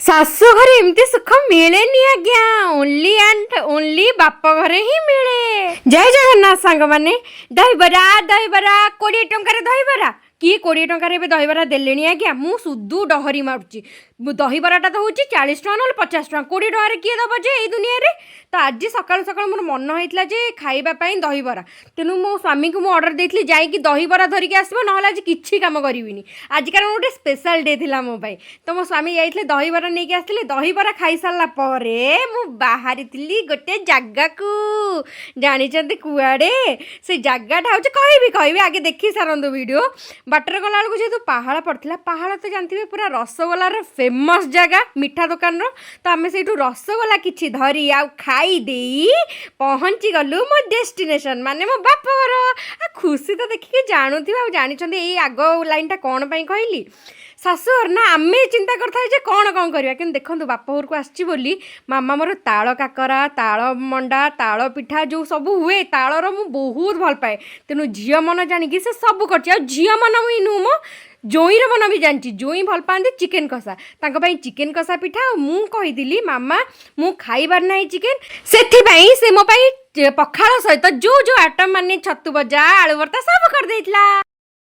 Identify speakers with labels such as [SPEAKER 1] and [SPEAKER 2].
[SPEAKER 1] ଶାଶୁ ଘରେ ଏମିତି ସୁଖ ମିଳେନି ଆଜ୍ଞା। ଓନ୍ଲି ଆଣ୍ଡ ଓନ୍ଲି ବାପ ଘରେ ହିଁ ମିଳେ। ଜୟ ଜଗନ୍ନାଥ ସାଙ୍ଗମାନେ। ଦହିବରା ଦହିବରା 20 ଟଙ୍କାରେ ଦହିବରା। କିଏ 20 ଟଙ୍କାରେ ଏବେ ଦହିବରା ଦେଲେଣି ଆଜ୍ଞା? ମୁଁ ସୁଧୁ ଡହରି ମାରୁଛି। ଦହିବରାଟା ତ ହେଉଛି 40 ଟଙ୍କା ନହେଲେ 50 ଟଙ୍କା। 20 ଟଙ୍କାରେ କିଏ ଦେବ ଯେ ଏଇ ଦୁନିଆରେ? ତ ଆଜି ସକାଳୁ ସକାଳୁ ମୋର ମନ ହେଇଥିଲା ଯେ ଖାଇବା ପାଇଁ ଦହିବରା। ତେଣୁ ମୋ ସ୍ୱାମୀକୁ ମୁଁ ଅର୍ଡ଼ର ଦେଇଥିଲି ଯାଇକି ଦହିବରା ଧରିକି ଆସିବ, ନହେଲେ ଆଜି କିଛି କାମ କରିବିନି। ଆଜି କାରଣ ଗୋଟେ ସ୍ପେଶାଲ ଡେ ଥିଲା ମୋ ପାଇଁ। ତ ମୋ ସ୍ୱାମୀ ଯାଇଥିଲେ ଦହିବରା ନେଇକି ଆସିଥିଲେ। ଦହିବରା ଖାଇସାରିଲା ପରେ ମୁଁ ବାହାରିଥିଲି ଗୋଟେ ଜାଗାକୁ। ଜାଣିଛନ୍ତି କୁଆଡ଼େ? ସେ ଜାଗାଟା ହେଉଛି କହିବି ଆଗେ ଦେଖି ସାରନ୍ତୁ ଭିଡ଼ିଓ। ବାଟରେ ଗଲାବେଳକୁ ଯେହେତୁ ପାହାଳ ପଡ଼ିଥିଲା, ପାହାଳ ତ ଜାଣିଥିବେ ପୁରା ରସଗୋଲାର ଫେମସ୍ ଜାଗା, ମିଠା ଦୋକାନର। ତ ଆମେ ସେଇଠୁ ରସଗୋଲା କିଛି ଧରି ଆଉ ଖାଇ ଦେଇ ପହଞ୍ଚିଗଲୁ ମୋ ଡେଷ୍ଟିନେସନ୍, ମାନେ ମୋ ବାପଘର। ଖୁସି ତ ଦେଖିକି ଜାଣୁଥିବେ। ଆଉ ଜାଣିଛନ୍ତି ଏଇ ଆଗ ଲାଇନ୍ଟା କ'ଣ ପାଇଁ କହିଲି? ଶାଶୁଘର ନା ଆମେ ଚିନ୍ତା କରିଥାଏ ଯେ କ'ଣ କରିବା, କିନ୍ତୁ ଦେଖନ୍ତୁ ବାପ ଘରକୁ ଆସିଛି ବୋଲି ମାମା ମୋର ତାଳ କାକରା, ତାଳ ମଣ୍ଡା, ତାଳ ପିଠା ଯେଉଁ ସବୁ ହୁଏ, ତାଳର ମୁଁ ବହୁତ ଭଲ ପାଏ। ତେଣୁ ଝିଅ ମନ ଜାଣିକି ସେ ସବୁ କରିଛି। ଆଉ ଝିଅ ମନ ହିଁ ନୁହଁ, ମୋ ଜୋଇଁର ମନ ବି ଜାଣିଛି। ଜୋଇଁ ଭଲ ପାଆନ୍ତି ଚିକେନ୍ କଷା, ତାଙ୍କ ପାଇଁ ଚିକେନ୍ କଷା ପିଠା। ଆଉ ମୁଁ କହିଥିଲି ମାମା ମୁଁ ଖାଇବାର ନାହିଁ ଚିକେନ୍, ସେଥିପାଇଁ ସେ ମୋ ପାଇଁ ପଖାଳ ସହିତ ଯେଉଁ ଆଇଟମ୍ ମାନେ ଛତୁ ଭଜା, ଆଳୁ ଭର୍ତ୍ତା ସବୁ କରିଦେଇଥିଲା।